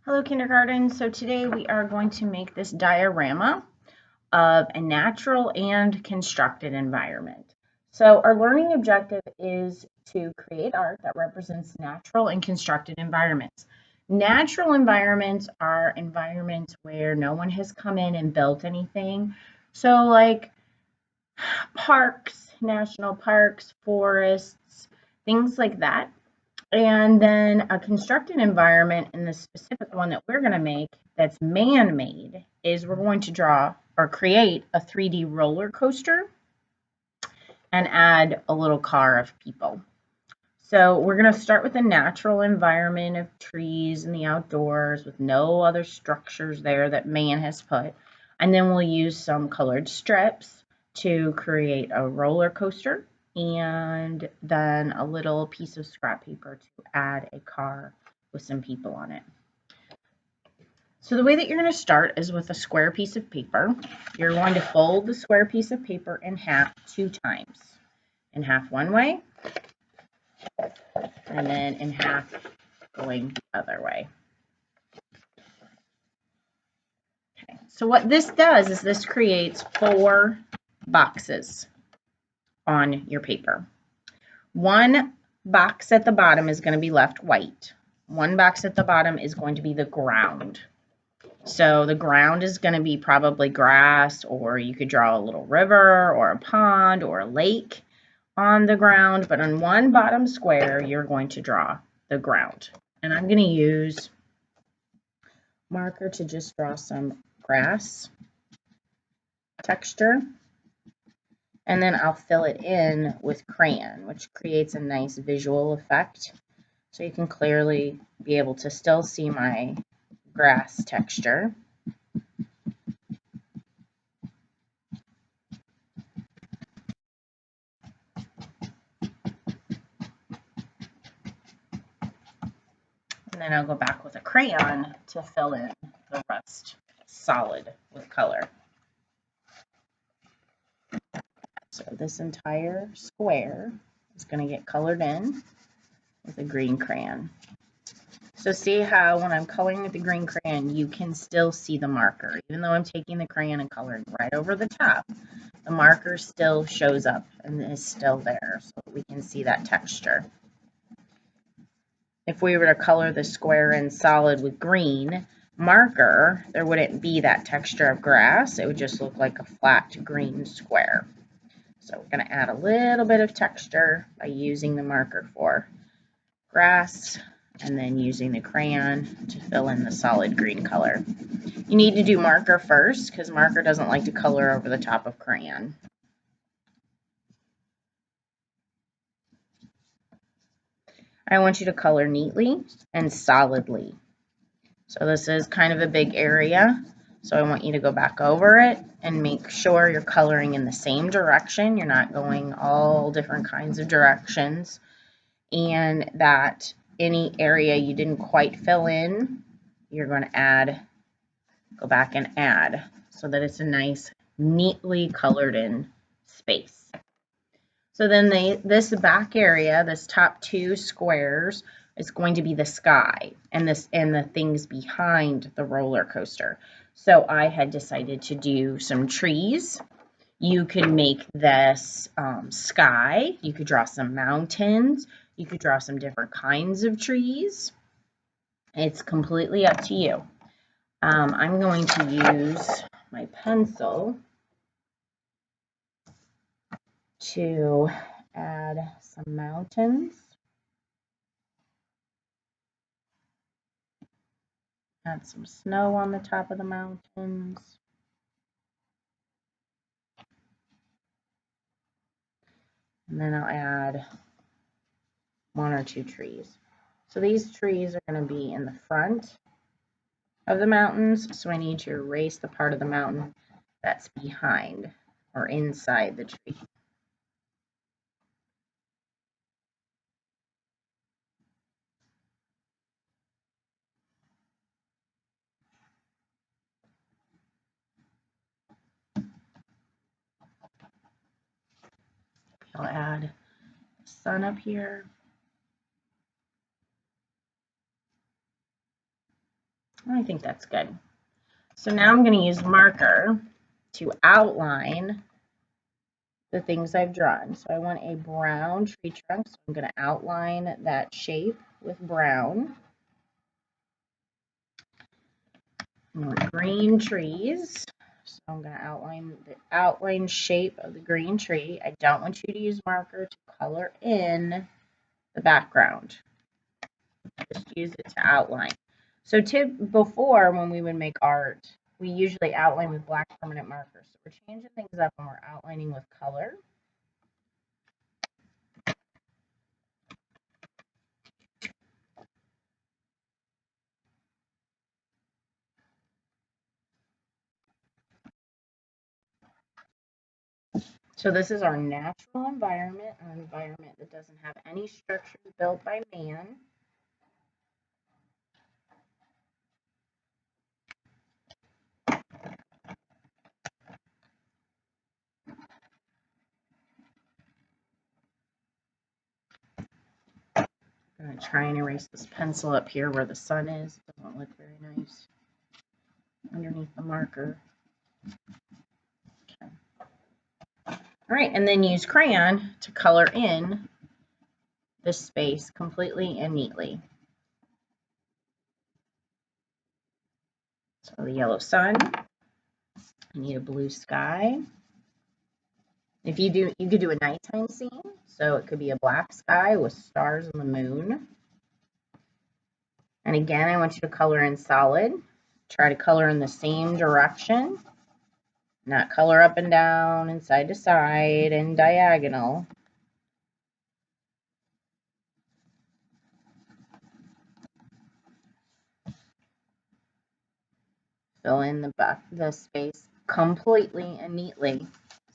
Hello, kindergarten. So today we are going to make this diorama of a natural and constructed environment. So our learning objective is to create art that represents natural and constructed environments. Natural environments are environments where no one has come in and built anything. So like parks, national parks, forests, things like that. And then a constructed environment, in the specific one that we're going to make that's man-made, is we're going to draw or create a 3D roller coaster and add a little car of people. So we're going to start with a natural environment of trees in the outdoors with no other structures there that man has put. And then we'll use some colored strips to create a roller coaster and then a little piece of scrap paper to add a car with some people on it. So the way that you're going to start is with a square piece of paper. You're going to fold the square piece of paper in half 2 times. In half one way, and then in half going the other way. Okay, so what this does is this creates 4 boxes on your paper. One box at the bottom is going to be left white. One box at the bottom is going to be the ground. So the ground is going to be probably grass, or you could draw a little river or a pond or a lake on the ground, but on one bottom square, you're going to draw the ground. And I'm going to use marker to just draw some grass texture. And then I'll fill it in with crayon, which creates a nice visual effect. So you can clearly be able to still see my grass texture. And then I'll go back with a crayon to fill in the rest solid with color. So this entire square is going to get colored in with a green crayon. So see how when I'm coloring with the green crayon, you can still see the marker. Even though I'm taking the crayon and coloring right over the top, the marker still shows up and is still there, so we can see that texture. If we were to color the square in solid with green marker, there wouldn't be that texture of grass. It would just look like a flat green square. So we're going to add a little bit of texture by using the marker for grass and then using the crayon to fill in the solid green color. You need to do marker first because marker doesn't like to color over the top of crayon. I want you to color neatly and solidly. So this is kind of a big area, so I want you to go back over it and make sure you're coloring in the same direction. You're not going all different kinds of directions, and that any area you didn't quite fill in, you're going to go back and add so that it's a nice, neatly colored in space. So then this back area, this top 2 squares, is going to be the sky and the things behind the roller coaster. So I had decided to do some trees. You can make this sky. You could draw some mountains. You could draw some different kinds of trees. It's completely up to you. I'm going to use my pencil to add some mountains. Add some snow on the top of the mountains. And then I'll add 1 or 2 trees. So these trees are going to be in the front of the mountains, so I need to erase the part of the mountain that's behind or inside the tree. I'll add sun up here. I think that's good. So now I'm going to use marker to outline the things I've drawn. So I want a brown tree trunk, so I'm going to outline that shape with brown. I want green trees, so I'm going to outline the outline shape of the green tree. I don't want you to use marker to color in the background. Just use it to outline. So before, when we would make art, we usually outline with black permanent markers. So we're changing things up when we're outlining with color. So this is our natural environment, an environment that doesn't have any structures built by man. I'm going to try and erase this pencil up here where the sun is. It doesn't look very nice underneath the marker. Okay. All right, and then use crayon to color in this space completely and neatly. So the yellow sun, I need a blue sky. If you could do a nighttime scene, so it could be a black sky with stars and the moon. And again, I want you to color in solid. Try to color in the same direction, not color up and down and side to side and diagonal. Fill in the space completely and neatly,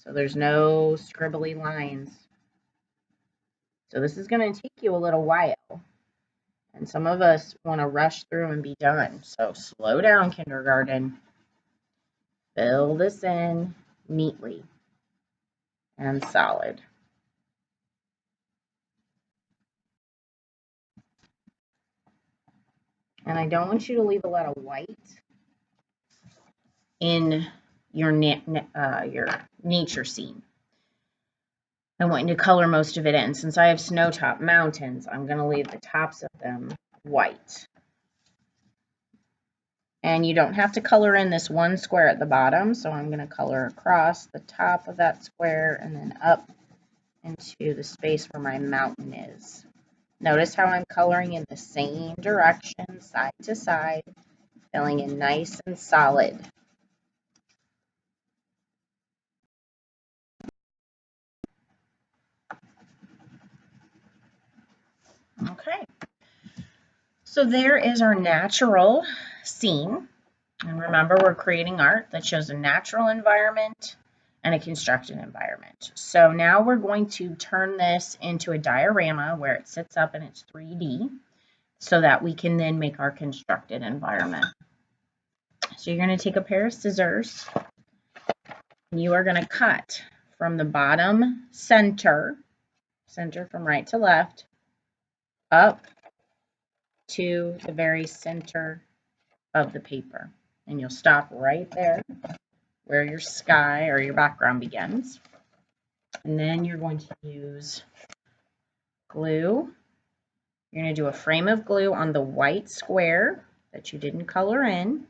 so there's no scribbly lines. So this is going to take you a little while, and some of us want to rush through and be done. So slow down, kindergarten. Fill this in neatly and solid. And I don't want you to leave a lot of white in your nature scene. I want you to color most of it in. Since I have snow-top mountains, I'm going to leave the tops of them white. And you don't have to color in this one square at the bottom, so I'm going to color across the top of that square and then up into the space where my mountain is. Notice how I'm coloring in the same direction, side to side, filling in nice and solid. Okay, so there is our natural scene. And remember, we're creating art that shows a natural environment and a constructed environment. So now we're going to turn this into a diorama where it sits up and it's 3D so that we can then make our constructed environment. So you're going to take a pair of scissors and you are going to cut from the bottom center from right to left, up to the very center of the paper. And you'll stop right there where your sky or your background begins. And then you're going to use glue. You're going to do a frame of glue on the white square that you didn't color in.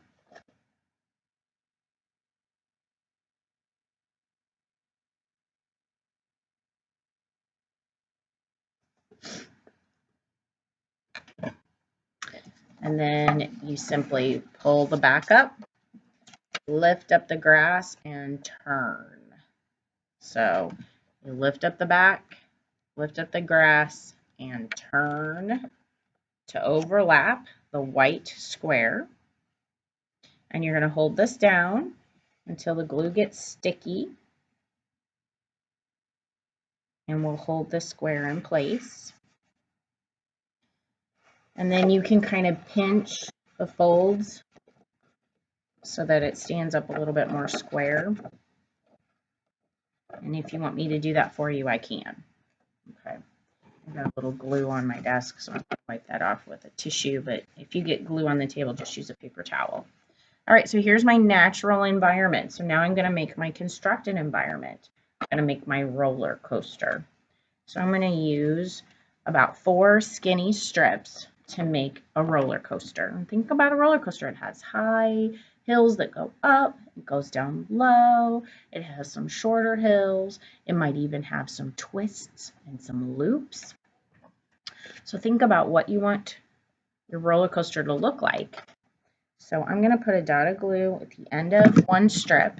And then you simply pull the back up, lift up the grass, and turn. So you lift up the back, lift up the grass, and turn to overlap the white square. And you're going to hold this down until the glue gets sticky. And we'll hold the square in place. And then you can kind of pinch the folds so that it stands up a little bit more square. And if you want me to do that for you, I can. Okay. I got a little glue on my desk, so I'm going to wipe that off with a tissue, but if you get glue on the table, just use a paper towel. All right, so here's my natural environment. So now I'm going to make my constructed environment. I'm going to make my roller coaster. So I'm going to use about 4 skinny strips to make a roller coaster. And think about a roller coaster. It has high hills that go up, it goes down low, it has some shorter hills, it might even have some twists and some loops. So think about what you want your roller coaster to look like. So I'm going to put a dot of glue at the end of one strip.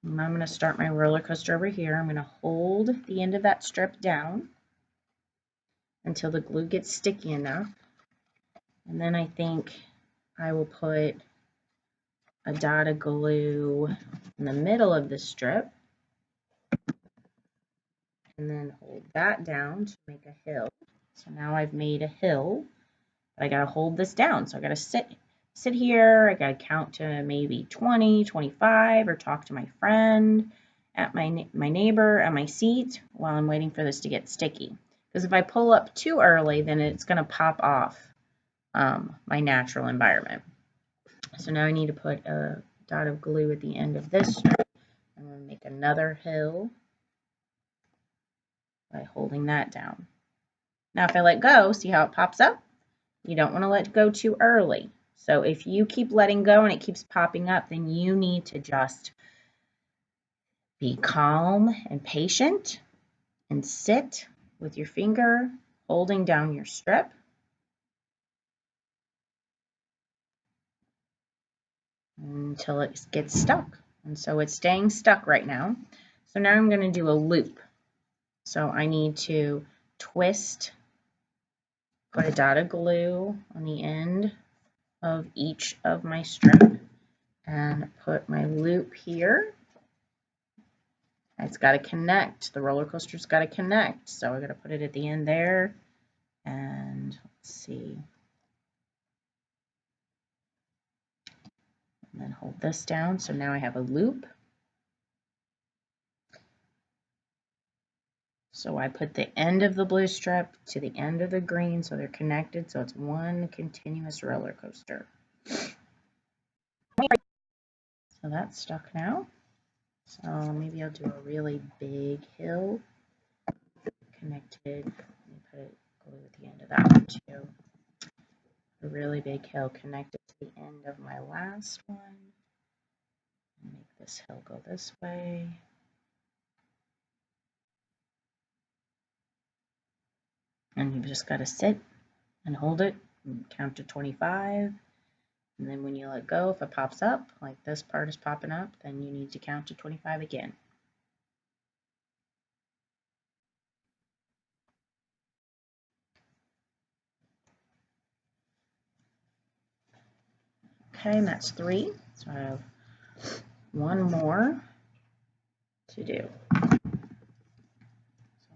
And I'm going to start my roller coaster over here. I'm going to hold the end of that strip down until the glue gets sticky enough. And then I think I will put a dot of glue in the middle of the strip and then hold that down to make a hill. So now I've made a hill, but I got to hold this down. So I got to sit here. I got to count to maybe 20, 25, or talk to my friend, at my neighbor, at my seat while I'm waiting for this to get sticky. Because if I pull up too early, then it's going to pop off my natural environment. So now I need to put a dot of glue at the end of this strip. I'm going to make another hill by holding that down. Now if I let go, see how it pops up? You don't want to let go too early. So if you keep letting go and it keeps popping up, then you need to just be calm and patient and sit with your finger holding down your strip. Until it gets stuck. And so it's staying stuck right now. So now I'm going to do a loop. So I need to twist, put a dot of glue on the end of each of my strip and put my loop here. It's got to connect. The roller coaster's got to connect. So I got to put it at the end there. And let's see. And then hold this down. So now I have a loop. So I put the end of the blue strip to the end of the green so they're connected, so it's one continuous roller coaster. So that's stuck now. So maybe I'll do a really big hill connected. Let me put a glue at the end of that one too. A really big hill connected to the end of my last one. Make this hill go this way. And you've just got to sit and hold it and count to 25. And then when you let go, if it pops up, like this part is popping up, then you need to count to 25 again. Okay, and that's 3. So I have one more to do. So I'm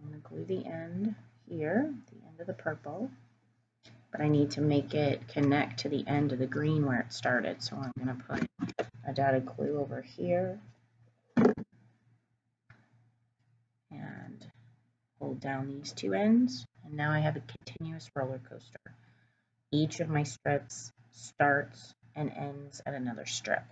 going to glue the end here, the end of the purple. But I need to make it connect to the end of the green where it started. So I'm going to put a dot of glue over here and hold down these 2 ends. And now I have a continuous roller coaster. Each of my strips starts and ends at another strip.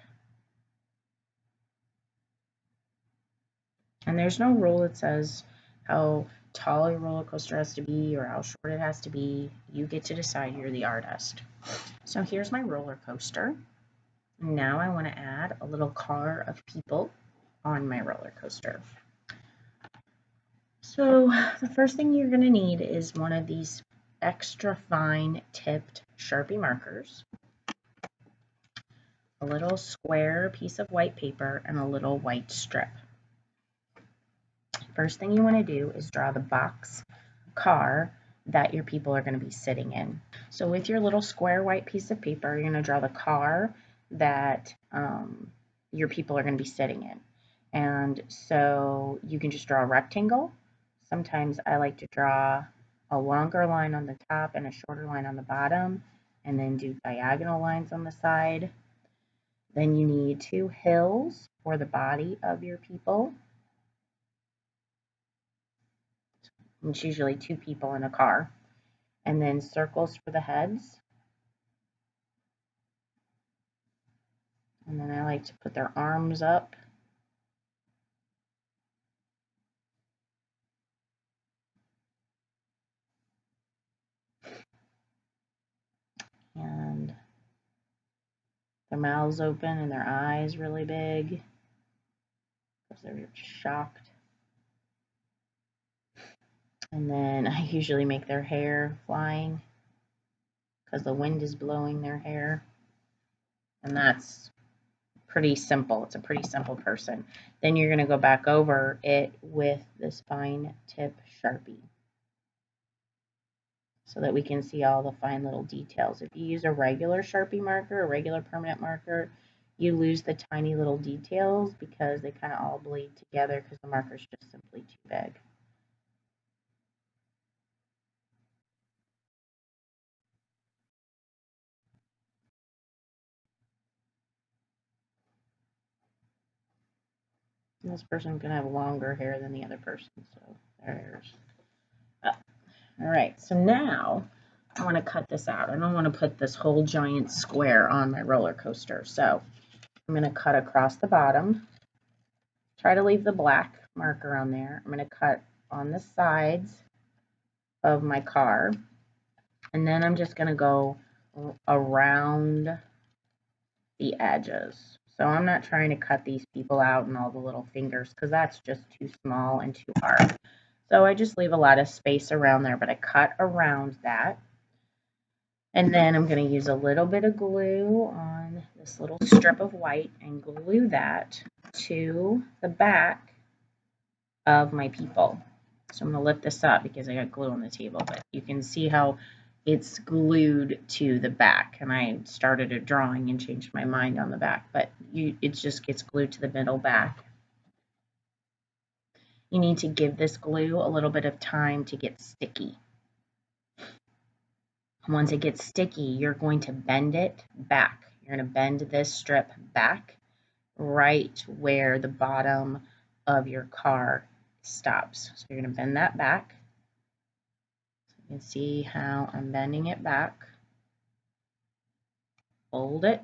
And there's no rule that says how tall your roller coaster has to be or how short it has to be. You get to decide. You're the artist. So here's my roller coaster. Now I want to add a little car of people on my roller coaster. So the first thing you're going to need is one of these extra fine tipped Sharpie markers, a little square piece of white paper, and a little white strip. First thing you want to do is draw the box car that your people are going to be sitting in. So with your little square white piece of paper, you're going to draw the car that your people are going to be sitting in. And so you can just draw a rectangle. Sometimes I like to draw a longer line on the top and a shorter line on the bottom, and then do diagonal lines on the side. Then you need 2 hills for the body of your people. It's usually 2 people in a car. And then circles for the heads. And then I like to put their arms up. And their mouths open and their eyes really big because they're shocked. And then I usually make their hair flying because the wind is blowing their hair. And that's pretty simple. It's a pretty simple person. Then you're going to go back over it with this fine tip Sharpie so that we can see all the fine little details. If you use a regular Sharpie marker, a regular permanent marker, you lose the tiny little details because they kind of all bleed together because the marker is just simply too big. And this person's going to have longer hair than the other person, so their hair's up. All right, so now I want to cut this out. I don't want to put this whole giant square on my roller coaster, so I'm going to cut across the bottom. Try to leave the black marker on there. I'm going to cut on the sides of my car, and then I'm just going to go around the edges. So I'm not trying to cut these people out and all the little fingers because that's just too small and too hard. So I just leave a lot of space around there, but I cut around that. And then I'm going to use a little bit of glue on this little strip of white and glue that to the back of my people. So I'm going to lift this up because I got glue on the table, but you can see how it's glued to the back. And I started a drawing and changed my mind on the back, but it just gets glued to the middle back. You need to give this glue a little bit of time to get sticky. Once it gets sticky, you're going to bend it back. You're going to bend this strip back right where the bottom of your car stops. So you're going to bend that back. So you can see how I'm bending it back. Fold it,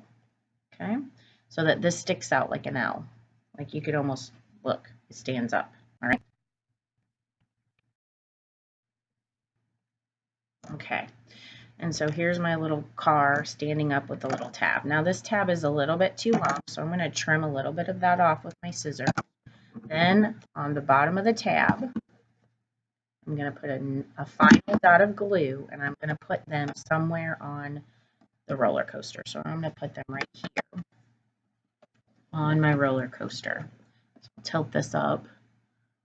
okay, so that this sticks out like an L. Like you could almost, look, it stands up, all right? Okay. And so here's my little car standing up with the little tab. Now this tab is a little bit too long, so I'm going to trim a little bit of that off with my scissors. Then on the bottom of the tab, I'm going to put a final dot of glue, and I'm going to put them somewhere on the roller coaster. So I'm going to put them right here on my roller coaster. So I'll tilt this up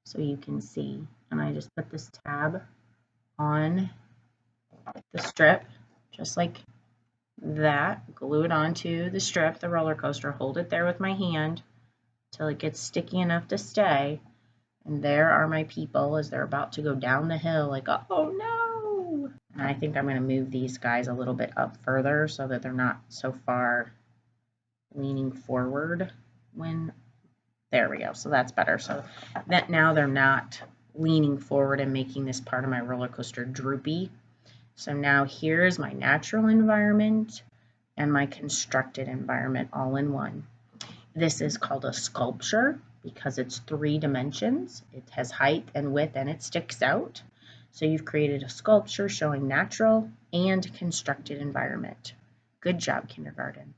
so you can see. And I just put this tab on the strip, just like that. Glue it onto the strip, the roller coaster, hold it there with my hand till it gets sticky enough to stay. And there are my people as they're about to go down the hill, like, oh no! And I think I'm going to move these guys a little bit up further so that they're not so far leaning forward when, there we go. So that's better. So that now they're not leaning forward and making this part of my roller coaster droopy. So now here's my natural environment and my constructed environment all in one. This is called a sculpture because it's 3 dimensions. It has height and width and it sticks out. So you've created a sculpture showing natural and constructed environment. Good job, kindergarten.